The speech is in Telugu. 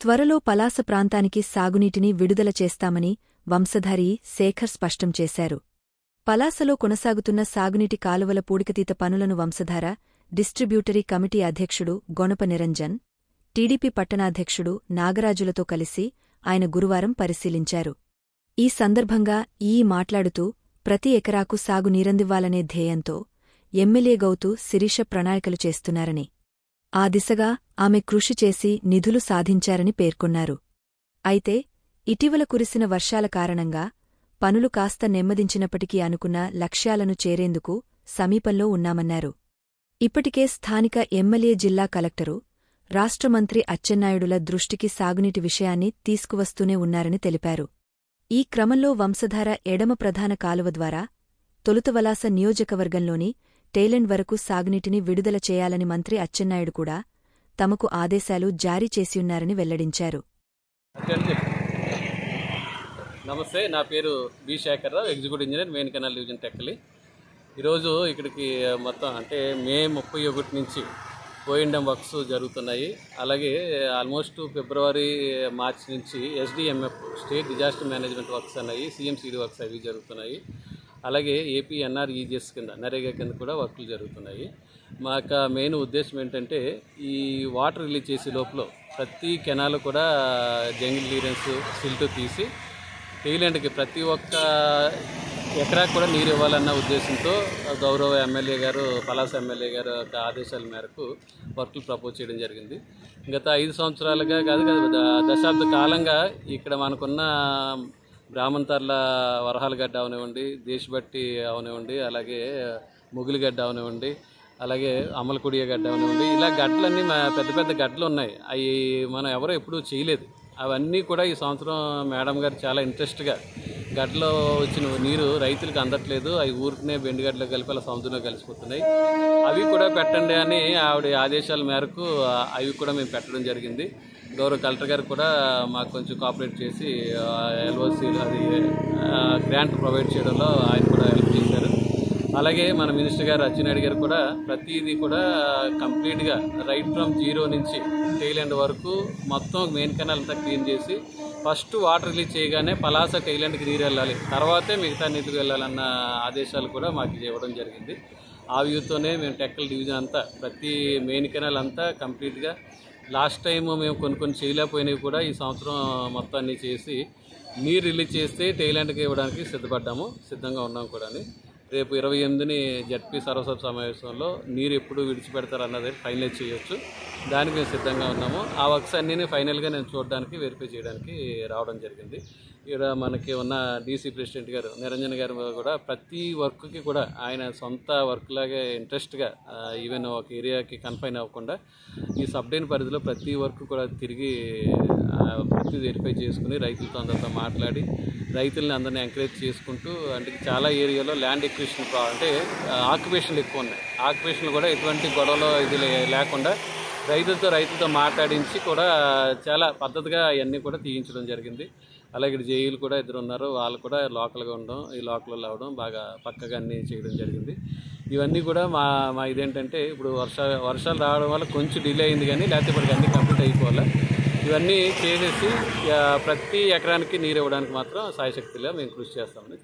త్వరలో పలాస ప్రాంతానికి సాగునీటిని విడుదల చేస్తామని వంశధారి శేఖర్ స్పష్టం చేశారు. పలాసలో కొనసాగుతున్న సాగునీటి కాలువల పూడికతీత పనులను వంశధార డిస్ట్రిబ్యూటరీ కమిటీ అధ్యక్షుడు గొనప నిరంజన్, టీడీపీ పట్టణాధ్యక్షుడు నాగరాజులతో కలిసి ఆయన గురువారం పరిశీలించారు. ఈ సందర్భంగా మాట్లాడుతూ ప్రతి ఎకరాకు సాగు నీరందివ్వాలనే ధ్యేయంతో ఎమ్మెల్యే గౌతు శిరీష ప్రణాళికలు చేస్తున్నారని, ఆ దిశగా ఆమె కృషి చేసి నిధులు సాధించారని పేర్కొన్నారు. అయితే ఇటీవల కురిసిన వర్షాల కారణంగా పనులు కాస్త నెమ్మదించినప్పటికీ అనుకున్న లక్ష్యాలను చేరేందుకు సమీపంలో ఉన్నామన్నారు. ఇప్పటికే స్థానిక ఎమ్మెల్యే జిల్లా కలెక్టరు, రాష్ట్ర మంత్రి అచ్చెన్నాయుడుల దృష్టికి సాగునీటి విషయాన్ని తీసుకువస్తూనే ఉన్నారని తెలిపారు. ఈ క్రమంలో వంశధార ఎడమ ప్రధాన కాలువ ద్వారా తొలుతవలాస నియోజకవర్గంలోని టేలెండ్ వరకు సాగునీటిని విడుదల చేయాలని మంత్రి అచ్చెన్నాయుడు కూడా తమకు ఆదేశాలు జారీ చేసియున్నారని వెల్లడించారు. నమస్తే, నా పేరు B Shekhar Rao, executive engineer, main canal division Tekkali. ఈరోజు ఇక్కడికి మొత్తం మే 31 నుంచి ఓఎండ్ఎం వర్క్స్ జరుగుతున్నాయి. అలాగే ఆల్మోస్ట్ ఫిబ్రవరి మార్చి నుంచి ఎస్డిఎంఎఫ్ స్టేట్ డిజాస్టర్ మేనేజ్మెంట్ వర్క్స్ అన్నాయి, సిఎంసిడి వర్క్స్ అవి జరుగుతున్నాయి. అలాగే ఏపీ ఎన్ఆర్ఈజిఎస్ కింద నరేగా కింద కూడా వర్కులు జరుగుతున్నాయి. మా యొక్క మెయిన్ ఉద్దేశం ఏంటంటే ఈ వాటర్ రిలీజ్ చేసే లోపల ప్రతి కెనాల్ కూడా జంగిల్ క్లియరెన్స్ సిల్ట్ తీసి టెయిలెండ్కి ప్రతి ఒక్క ఎకరాకు కూడా నీరు ఇవ్వాలన్న ఉద్దేశంతో గౌరవ ఎమ్మెల్యే గారు, పలాస ఎమ్మెల్యే గారు యొక్క ఆదేశాల మేరకు వర్కులు ప్రపోజ్ చేయడం జరిగింది. గత 5 సంవత్సరాలుగా కాదు దశాబ్ద కాలంగా ఇక్కడ మనకున్న బ్రాహ్మణతర్ల వరహాలగడ్డ అవనివ్వండి, దేశబట్టి అవనివ్వండి, అలాగే ముగిలిగడ్డ అవనివ్వండి, అలాగే అమలకుడియ గడ్డ అవనివ్వండి, ఇలా గడ్డలన్నీ పెద్ద పెద్ద గడ్డలు ఉన్నాయి. అవి మనం ఎవరో ఎప్పుడూ చేయలేదు. అవన్నీ కూడా ఈ సంవత్సరం మేడం గారు చాలా ఇంట్రెస్ట్గా గడ్డలో వచ్చిన నీరు రైతులకు అందట్లేదు, అవి ఊరికనే బెండుగడ్డలో కలిపి అలా సముద్రంలో కలిసిపోతున్నాయి, అవి కూడా పెట్టండి అని ఆవిడ ఆదేశాల మేరకు అవి కూడా మేము పెట్టడం జరిగింది. గౌరవ కలెక్టర్ గారు కూడా మాకు కొంచెం కోఆపరేట్ చేసి ఎల్ఓసీలు అది గ్రాంట్ ప్రొవైడ్ చేయడంలో ఆయన కూడా హెల్ప్ చేశారు. అలాగే మన మినిస్టర్ గారు అచ్చెన్నాయుడు గారు కూడా ప్రతిదీ కూడా కంప్లీట్గా రైట్ ఫ్రమ్ జీరో నుంచి టెయిలెండ్ వరకు మొత్తం మెయిన్ కెనాల్ అంతా క్లీన్ చేసి ఫస్ట్ వాటర్ రిలీజ్ చేయగానే పలాస టెయిలెండ్కి నీరు వెళ్ళాలి, తర్వాతే మిగతా నిధులు వెళ్ళాలన్న ఆదేశాలు కూడా మాకు ఇవ్వడం జరిగింది. ఆ వ్యూతోనే మేము టెక్కల్ డివిజన్ అంతా ప్రతి మెయిన్ కెనాల్ అంతా కంప్లీట్గా లాస్ట్ టైం మేము కొన్ని చేయలేకపోయినవి కూడా ఈ సంవత్సరం మొత్తాన్ని చేసి నీరు రిలీజ్ చేస్తే టెయిలెండ్కి ఇవ్వడానికి సిద్ధంగా ఉన్నాం కూడా. రేపు 28ని జడ్పీ సర్వసభ సమావేశంలో నీరు ఎప్పుడు విడిచిపెడతారన్నది ఫైనలైజ్ చేయొచ్చు, దానికి మేము సిద్ధంగా ఉన్నాము. ఆ వర్క్స్ అన్నీ ఫైనల్గా నేను చూడడానికి, వెరిఫై చేయడానికి రావడం జరిగింది. ఇక్కడ మనకి ఉన్న డీసీ ప్రెసిడెంట్ గారు నిరంజన్ గారు కూడా ప్రతి వర్క్కి కూడా ఆయన సొంత వర్క్ లాగే ఇంట్రెస్ట్గా ఈవెన్ ఒక ఏరియాకి కన్ఫైన్ అవ్వకుండా ఈ సబ్డైన్ పరిధిలో ప్రతి వర్క్ కూడా తిరిగి ప్రతి వెరిఫై చేసుకుని రైతులతో అందరితో మాట్లాడి రైతుల్ని అందరినీ ఎంకరేజ్ చేసుకుంటూ, అంటే చాలా ఏరియాలో ల్యాండ్ ఎక్విజిషన్ అంటే ఆక్యుపేషన్లు ఎక్కువ ఉన్నాయి. ఆక్యుపేషన్లు కూడా ఎటువంటి గొడవలో ఇది లేకుండా రైతులతో మాట్లాడించి కూడా చాలా పద్ధతిగా అవన్నీ కూడా తీయించడం జరిగింది. అలాగే జేఈలు కూడా 2 ఉన్నారు, వాళ్ళు కూడా లోకల్గా ఉండడం, ఈ లోకల్లో అవ్వడం బాగా పక్కగా అన్నీ చేయడం జరిగింది. ఇవన్నీ కూడా మా ఇదేంటంటే ఇప్పుడు వర్షాలు రావడం వల్ల కొంచెం డిలే అయింది, కానీ లేకపోతే ఇప్పటికి అన్నీ కంప్లీట్ అయిపోవాలి. ఇవన్నీ చేసేసి ప్రతి ఎకరానికి నీరు ఇవ్వడానికి మాత్రం సాయశక్తిగా మేము కృషి చేస్తామని